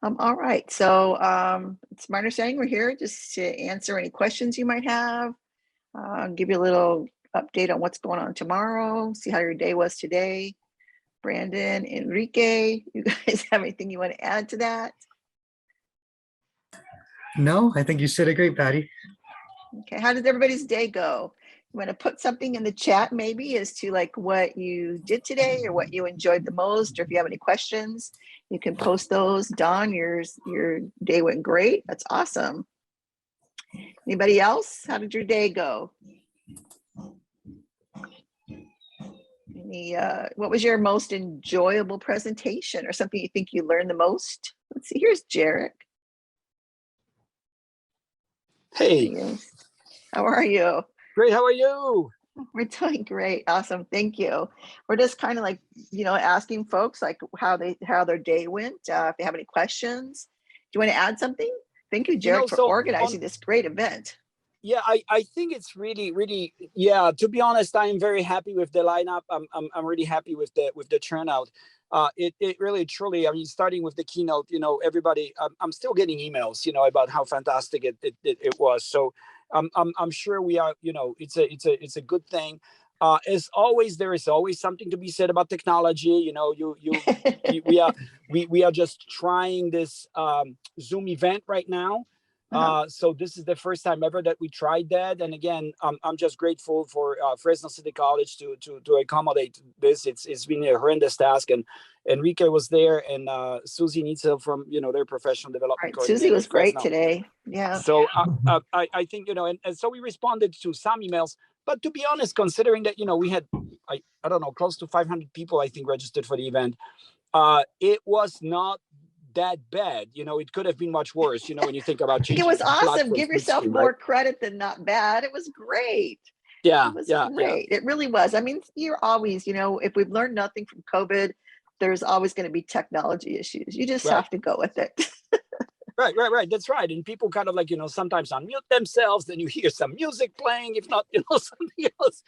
All right, so it's my understanding we're here just to answer any questions you might have, give you a little update on what's going on tomorrow, see how your day was today. Brandon, Enrique, you guys have anything you want to add to that? No, I think you said it great, Patty. Okay, how did everybody's day go? You want to put something in the chat maybe as to like what you did today or what you enjoyed the most, or if you have any questions, you can post those. Don, your day went great. That's awesome. Anybody else? How did your day go? What was your most enjoyable presentation or something you think you learned the most? Let's see, here's Jarek. Hey. How are you? Great, how are you? We're doing great. Awesome. Thank you. We're just kind of like, asking folks like how their day went. If they have any questions. Do you want to add something? Thank you, Jarek, for organizing this great event. Yeah, I think it's really, yeah, to be honest, I'm very happy with the lineup. I'm really happy with the turnout. It really truly, I mean, starting with the keynote, everybody, I'm still getting emails, about how fantastic it was. So I'm sure we are, it's a good thing. As always, there is always something to be said about technology. We are just trying this Zoom event right now. So this is the first time ever that we tried that, and again, I'm just grateful for Fresno City College to accommodate this. It's been a horrendous task, and Enrique was there, and Susie Nitzel from their professional development. Right. Susie was great today. Yeah. So I think and so we responded to some emails, but to be honest, considering that we had I don't know, close to 500 people I think registered for the event, it was not that bad. It could have been much worse, when you think about changing. It was awesome. Give yourself more credit than not bad. It was great. Yeah. It was great. Yeah. It really was. I mean, you're always, if we've learned nothing from COVID, there's always going to be technology issues. You just have to go with it. Right. That's right. And people kind of like, sometimes unmute themselves, then you hear some music playing, if not, something else.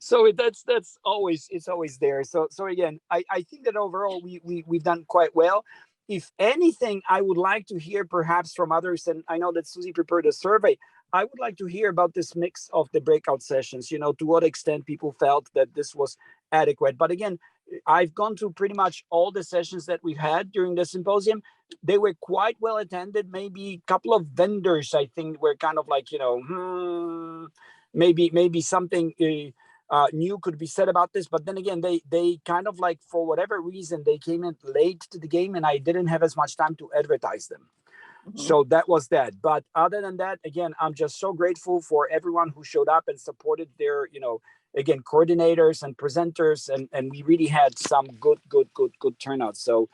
So that's always, it's always there. So again, I think that overall we've done quite well. If anything, I would like to hear perhaps from others, and I know that Susie prepared a survey. I would like to hear about this mix of the breakout sessions, to what extent people felt that this was adequate. But again, I've gone to pretty much all the sessions that we've had during the symposium. They were quite well attended. Maybe a couple of vendors, I think, were kind of like, maybe something new could be said about this. But then again, they kind of like, for whatever reason, they came in late to the game, and I didn't have as much time to advertise them. Mm-hmm. So that was that. But other than that, again, I'm just so grateful for everyone who showed up and supported their, again, coordinators and presenters, and we really had some good turnout. So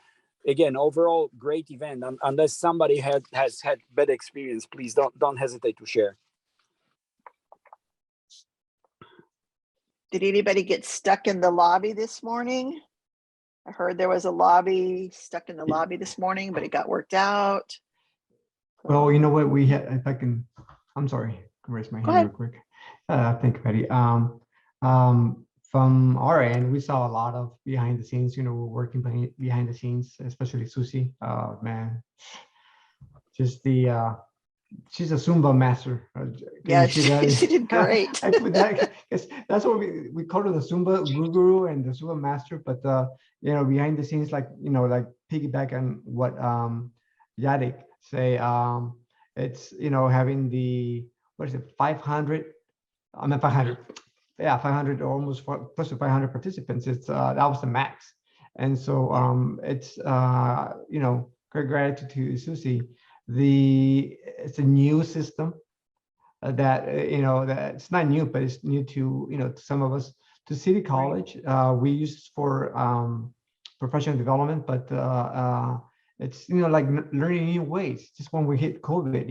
again, overall great event. Unless somebody has had bad experience, please don't hesitate to share. Did anybody get stuck in the lobby this morning? I heard there was a lobby stuck in the lobby this morning, but it got worked out. Well, you know what, we had, if I can, I'm sorry, I can raise my hand real quick. Thank you, Patty. From our end, we saw a lot of behind the scenes, we're working behind the scenes, especially Susie. Man, just she's a Zumba master. Yeah, she did great. I put that, because that's what we call her, the Zumba guru and the Zumba master. But behind the scenes, like like piggyback on what Yadik say, it's having the, what is it, 500. I mean 500. Yeah, 500, almost close to 500 participants. It's that was the max, and so it's great gratitude to Susie. It's a new system that that it's not new, but it's new to to some of us, to City College. We use it for professional development, but it's like learning new ways. Just when we hit COVID,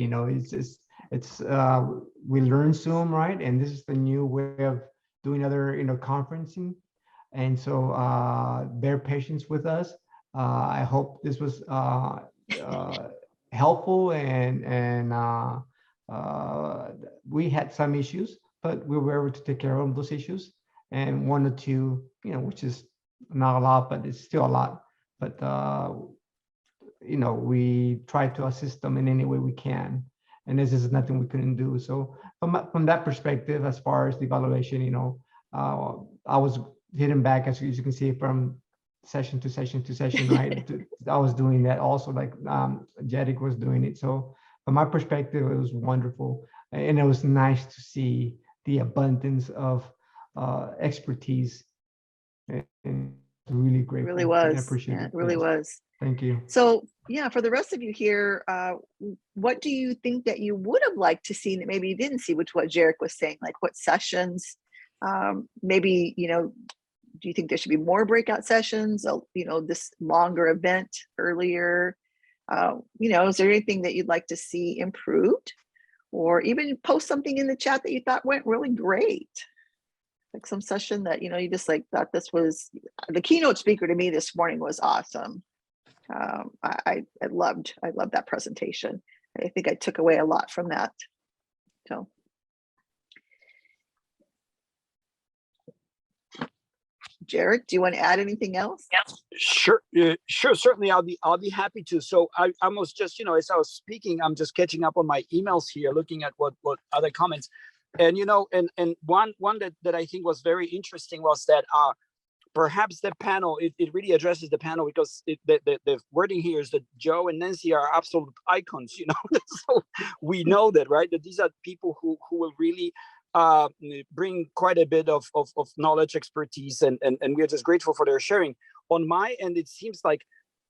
it's we learn Zoom, right? And this is the new way of doing other conferencing, and so bear patience with us. I hope this was helpful, and we had some issues, but we were able to take care of those issues, and one or two, which is not a lot, but it's still a lot. But we try to assist them in any way we can. And this is nothing we couldn't do. So from that perspective, as far as the evaluation, I was hitting back, as you can see, from session to session to session, right? I was doing that also, like Jadick was doing it. So from my perspective, it was wonderful. And it was nice to see the abundance of expertise. And really great. Really was. I appreciate Yeah, it. it really Yes. was. Thank you. So yeah, for the rest of you here, what do you think that you would have liked to see that maybe you didn't see, which what Jarek was saying, like what sessions, maybe, do you think there should be more breakout sessions, this longer event earlier? Is there anything that you'd like to see improved? Or even post something in the chat that you thought went really great? Like some session that, you just like thought this was, the keynote speaker to me this morning was awesome. I loved that presentation. I think I took away a lot from that. So. Jarek, do you want to add anything else? Sure, certainly I'll be happy to. So I almost just, as I was speaking, I'm just catching up on my emails here, looking at what other comments. And and one that I think was very interesting was that perhaps the panel, it really addresses the panel, because the wording here is that Joe and Nancy are absolute icons, so we know that, right? That these are people who will really bring quite a bit of knowledge, expertise, and we're just grateful for their sharing. On my end, it seems like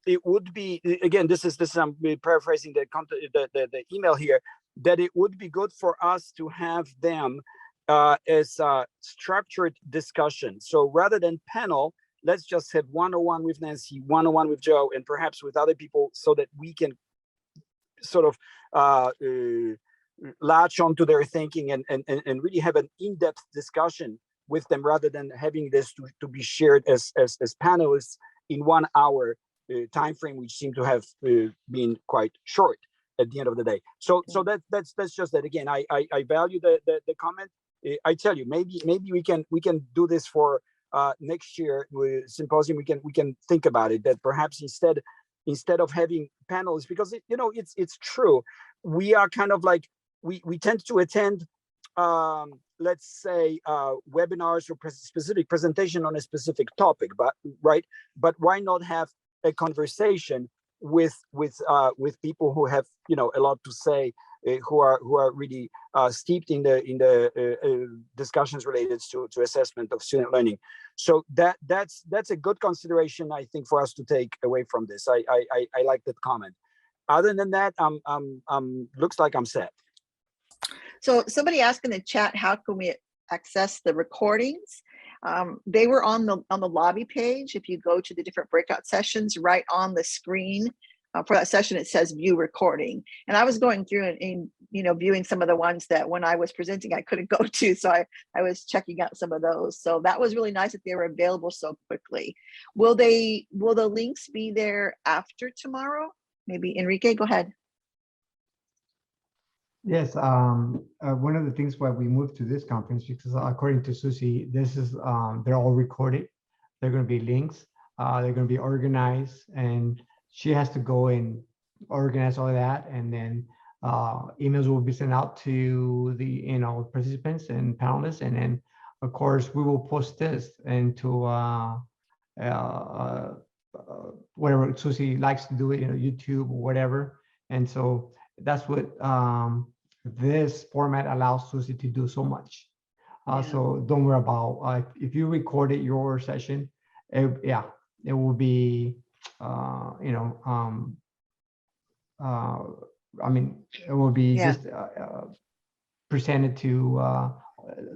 it would be, again, this is I'm paraphrasing the email here, that it would be good for us to have them as a structured discussion. So rather than panel, let's just have one-on-one with Nancy, one-on-one with Joe, and perhaps with other people, so that we can sort of latch onto their thinking and really have an in-depth discussion with them, rather than having this to be shared as panelists in 1 hour time frame, which seemed to have been quite short at the end of the day. So that's just that. Again, I value the comment. I tell you, maybe we can do this for next year symposium. We can think about it, that perhaps instead of having panels, because it's true, we are kind of like we tend to attend let's say webinars or specific presentation on a specific topic, but why not have a conversation with people who have a lot to say, who are really steeped in the discussions related to assessment of student learning. So that's a good consideration, I think, for us to take away from this. I like that comment. Other than that, looks like I'm set. So somebody asked in the chat, how can we access the recordings? They were on the lobby page. If you go to the different breakout sessions, right on the screen for that session, it says view recording. And I was going through and viewing some of the ones that when I was presenting, I couldn't go to. So I was checking out some of those. So that was really nice that they were available so quickly. Will the links be there after tomorrow? Maybe Enrique, go ahead. Yes, one of the things why we moved to this conference, because according to Susie, this is they're all recorded. They're going to be links. They're going to be organized, and she has to go and organize all of that, and then emails will be sent out to the participants and panelists, and then of course we will post this into whatever Susie likes to do it, YouTube or whatever, and so that's what this format allows Susie to do so much. So don't worry about if you recorded your session, it will be I mean, it will be just presented to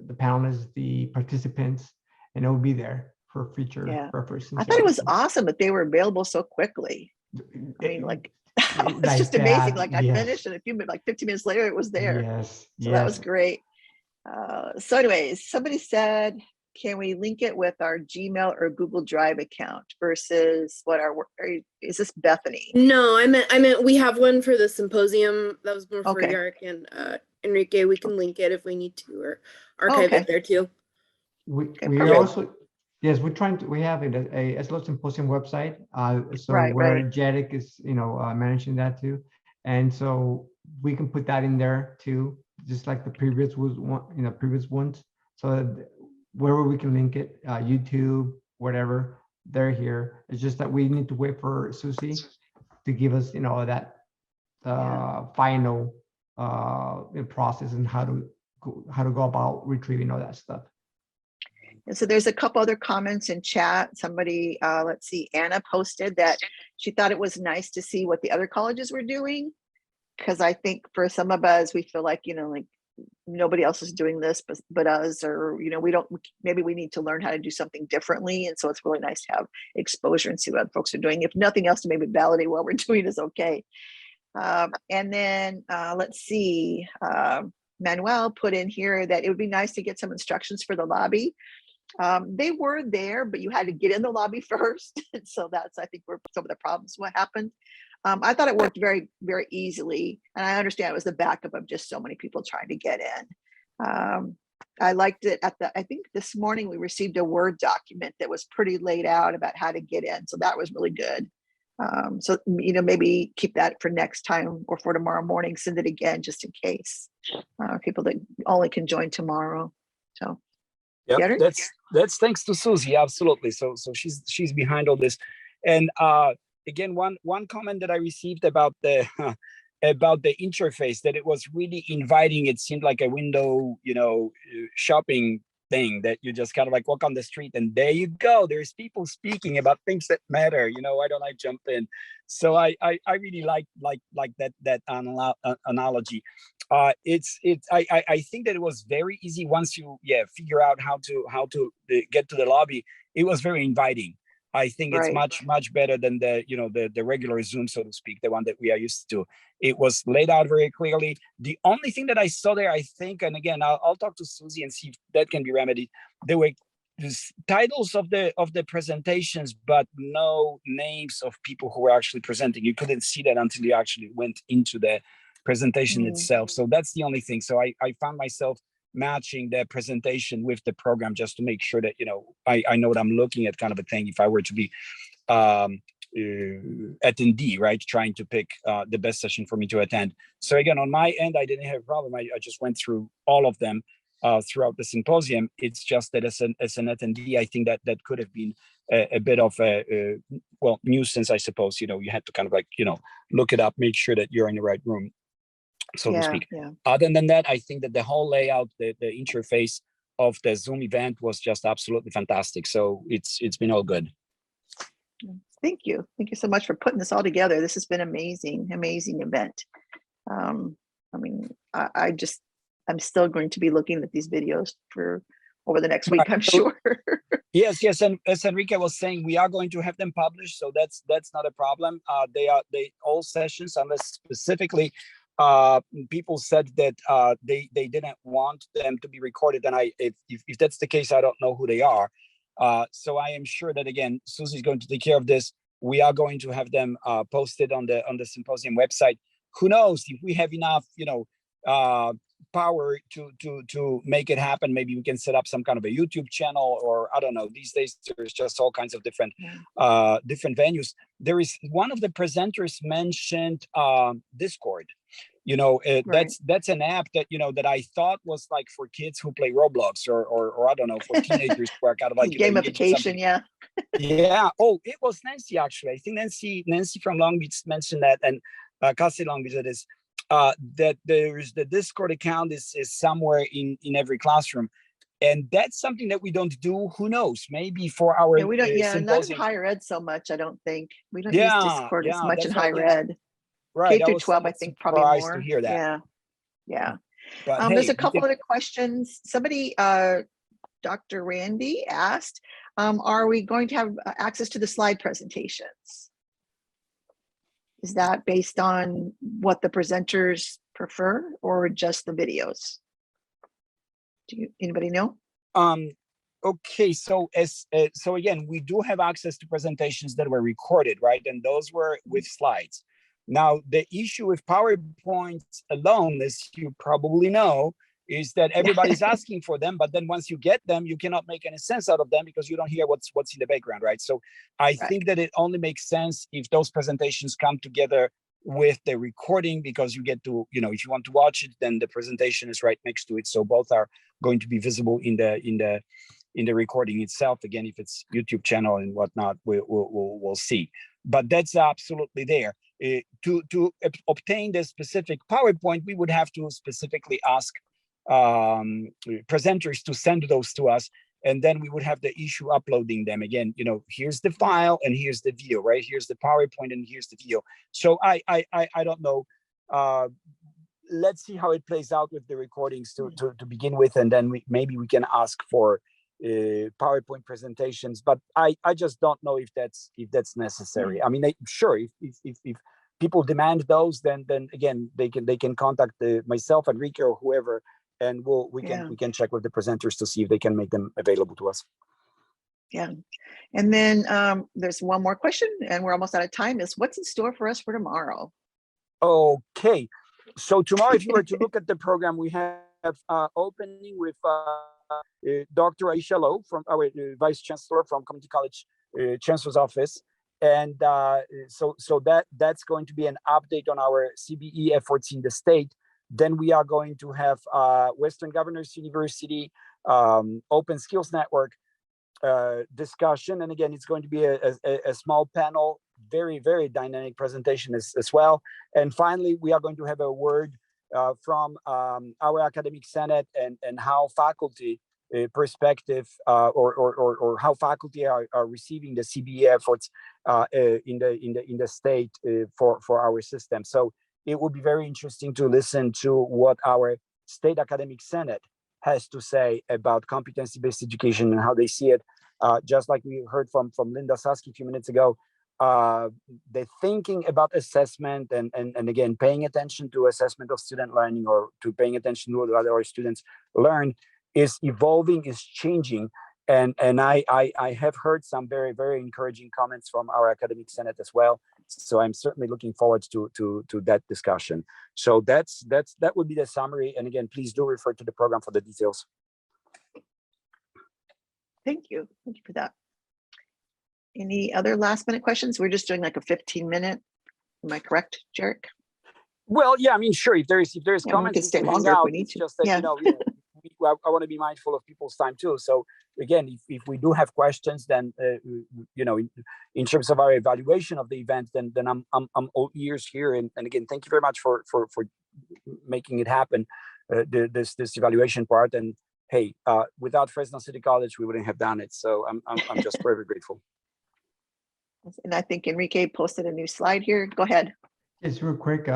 the panelists, the participants, and it will be there for future reference. I thought it was awesome that they were available so quickly. I mean, like, it's just amazing. Like I finished, and a few minutes, like 15 minutes later, it was there. Yes. So that was great. So anyways, somebody said, can we link it with our Gmail or Google Drive account versus what is this Bethany? No, I meant we have one for the symposium. That was more for Jarek and Enrique. We can link it if we need to, or archive it there too. We also Yes, we're trying to, we have a SLO Symposium website. So Right, where right. JEDIC is, managing that too. And so we can put that in there too, just like the previous previous ones. So that wherever we can link it, YouTube, whatever, they're here. It's just that we need to wait for Susie to give us, that final process and how to go about retrieving all that stuff. And so there's a couple other comments in chat. Somebody, let's see, Anna posted that she thought it was nice to see what the other colleges were doing. Because I think for some of us, we feel like, like nobody else is doing this but us, or, maybe we need to learn how to do something differently. And so it's really nice to have exposure and see what other folks are doing. If nothing else, to maybe validate what we're doing is okay. And then let's see, Manuel put in here that it would be nice to get some instructions for the lobby. They were there, but you had to get in the lobby first. And so that's, I think, where some of the problems what happened. I thought it worked very, very easily. And I understand it was the backup of just so many people trying to get in. I liked it I think this morning we received a Word document that was pretty laid out about how to get in. So that was really good. So, maybe keep that for next time or for tomorrow morning, send it again, just in case people that only can join tomorrow. So. Yeah, that's thanks to Susie. Absolutely. So she's behind all this. And again, one comment that I received about the about the interface, that it was really inviting. It seemed like a window, shopping thing that you just kind of like walk on the street and there you go. There's people speaking about things that matter. Why don't I jump in? So I really like that analogy. I think that it was very easy once you figure out how to get to the lobby. It was very inviting. I think it's much better than the regular Zoom, so to speak, the one that we are used to. It was laid out very clearly. The only thing that I saw there, I think, and again, I'll talk to Susie and see if that can be remedied. There were titles of the presentations, but no names of people who were actually presenting. You couldn't see that until you actually went into the presentation itself. So that's the only thing. So I found myself matching the presentation with the program just to make sure that I know what I'm looking at, kind of a thing, if I were to be attendee, right, trying to pick the best session for me to attend. So again, on my end, I didn't have a problem. I just went through all of them throughout the symposium. It's just that as an attendee, I think that could have been a bit of a nuisance, I suppose. You had to kind of like look it up, make sure that you're in the right room, so to speak. Yeah. Other than that, I think that the whole layout, the interface of the Zoom event was just absolutely fantastic. So it's been all good. Thank you so much for putting this all together. This has been amazing event. I mean, I'm still going to be looking at these videos for over the next week, I'm sure. Yes, and as Enrique was saying, we are going to have them published, so that's not a problem. They all sessions, unless specifically people said that they didn't want them to be recorded, and if that's the case, I don't know who they are. So I am sure that, again, Susie's going to take care of this. We are going to have them posted on the symposium website. Who knows if we have enough power to make it happen? Maybe we can set up some kind of a YouTube channel, or I don't know. These days there's just all kinds of different venues. There is one of the presenters mentioned Discord. That's an app that that I thought was like for kids who play Roblox, or I don't know, for teenagers who are kind of like gamification. Yeah. Oh, it was Nancy, actually. I think Nancy from Long Beach mentioned that, and Cassie Long Beach, that is that there's the Discord account is somewhere in every classroom, and that's something that we don't do. Who knows? Maybe for our we don't. Not in higher ed so much. I don't think we don't use Discord as much in higher ed. Right. K through 12, I think probably more. To hear that. Yeah. But there's a couple other questions. Somebody, Dr. Randy asked, are we going to have access to the slide presentations? Is that based on what the presenters prefer, or just the videos? Anybody know? Okay, so so again, we do have access to presentations that were recorded, right? And those were with slides. Now, the issue with PowerPoint alone, as you probably know, is that everybody's asking for them, but then once you get them, you cannot make any sense out of them because you don't hear what's in the background, right? So I think that it only makes sense if those presentations come together with the recording, because you get to, if you want to watch it, then the presentation is right next to it. So both are going to be visible in the recording itself. Again, if it's YouTube channel and whatnot, we'll see. But that's absolutely there. To obtain the specific PowerPoint, we would have to specifically ask presenters to send those to us, and then we would have the issue uploading them. Again, here's the file and here's the video, right? Here's the PowerPoint and here's the video. So I don't know. Let's see how it plays out with the recordings to begin with, and then maybe we can ask for PowerPoint presentations. But I just don't know if that's necessary. I mean, sure, if people demand those, then again they can contact myself, Enrique, or whoever, and we can check with the presenters to see if they can make them available to us. Yeah. And then there's one more question, and we're almost out of time, is what's in store for us for tomorrow? Okay. So tomorrow, if you were to look at the program, we have opening with Dr. Aisha Lowe, from our Vice Chancellor from Community College Chancellor's Office. And so that's going to be an update on our CBE efforts in the state. Then we are going to have Western Governors University Open Skills Network discussion. And again, it's going to be a small panel, very, very dynamic presentation as well. And finally, we are going to have a word from our academic senate and how faculty perspective or how faculty are receiving the CBE efforts in the state for our system. So it will be very interesting to listen to what our state academic senate has to say about competency-based education and how they see it. Just like we heard from Linda Susky a few minutes ago, the thinking about assessment and again, paying attention to assessment of student learning, or to paying attention to what our students learn, is evolving, is changing. And I have heard some very, very encouraging comments from our academic senate as well. So I'm certainly looking forward to that discussion. So that would be the summary. And again, please do refer to the program for the details. Thank you for that. Any other last minute questions? We're just doing like a 15-minute. Am I correct, Jarek? Well, yeah, I mean, sure. If there's Yeah, we comments, can stay hang longer if out. we need It's to. just that, Yeah. I want to be mindful of people's time too. So again, if we do have questions, then in terms of our evaluation of the event, then I'm all ears here. And again, thank you very much for making it happen. This evaluation part. And hey, without Fresno City College, we wouldn't have done it. So I'm just very grateful. And I think Enrique posted a new slide here. Go ahead. Just real quick,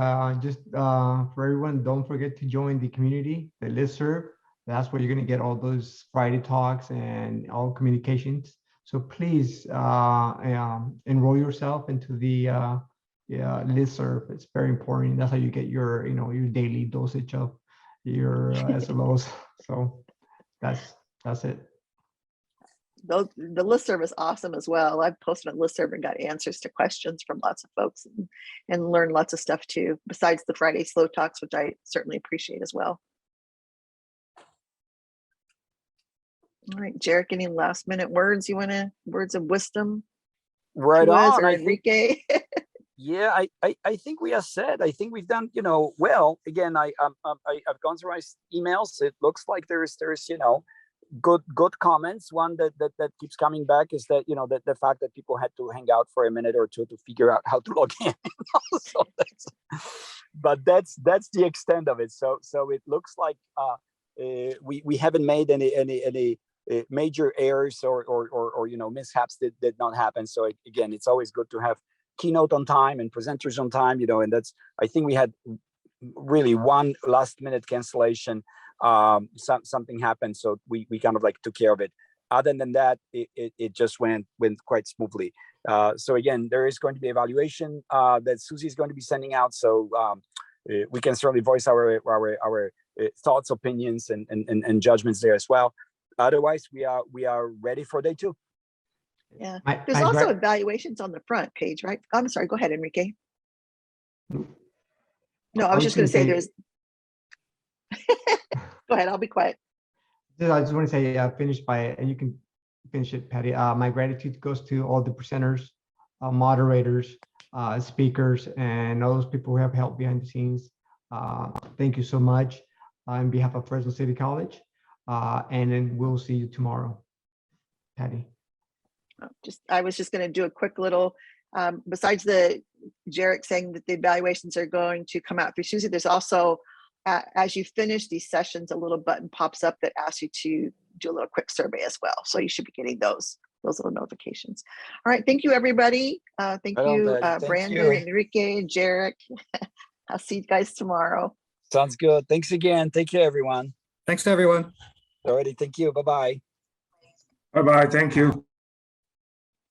just for everyone, don't forget to join the community, the listserv. That's where you're going to get all those Friday talks and all communications. So please enroll yourself into the listserv. It's very important. That's how you get your your daily dosage of your SLOs. So that's it. The listserv is awesome as well. I've posted on listserv and got answers to questions from lots of folks and learned lots of stuff too, besides the Friday slow talks, which I certainly appreciate as well. All right, Jarek, any last minute words words of wisdom? Right to us, on. or Enrique? Yeah, I think we are set. I think we've done, well. Again, I've gone through my emails. It looks like there's good comments. One that keeps coming back is that that the fact that people had to hang out for a minute or two to figure out how to log in. So that's the extent of it. So it looks like we haven't made any major errors or mishaps that did not happen. So again, it's always good to have keynote on time and presenters on time. And that's, I think we had really one last minute cancellation. Something happened, so we kind of took care of it. Other than that, it just went quite smoothly. So again, there is going to be evaluation that Susie is going to be sending out. So we can certainly voice our thoughts, opinions, and judgments there as well. Otherwise, we are ready for day 2. Yeah, there's also evaluations on the front page, right? I'm sorry, go ahead, Enrique. No, I was just going to say there's. Go ahead, I'll be quiet. I just want to say, finish by, and you can finish it, Patty. My gratitude goes to all the presenters, moderators, speakers, and all those people who have helped behind the scenes. Thank you so much on behalf of Fresno City College. And then we'll see you tomorrow, Patty. I was just going to do a quick little, besides the Jarek saying that the evaluations are going to come out through Susie, there's also, as you finish these sessions, a little button pops up that asks you to do a little quick survey as well. So you should be getting those little notifications. All right. Thank you, everybody. Thank Right on, you, Patty. Thank Brandon, you. Enrique, Jarek. I'll see you guys tomorrow. Sounds good. Thanks again. Take care, everyone. Thanks to everyone. Alrighty. Thank you. Bye-bye. Bye-bye. Thank you.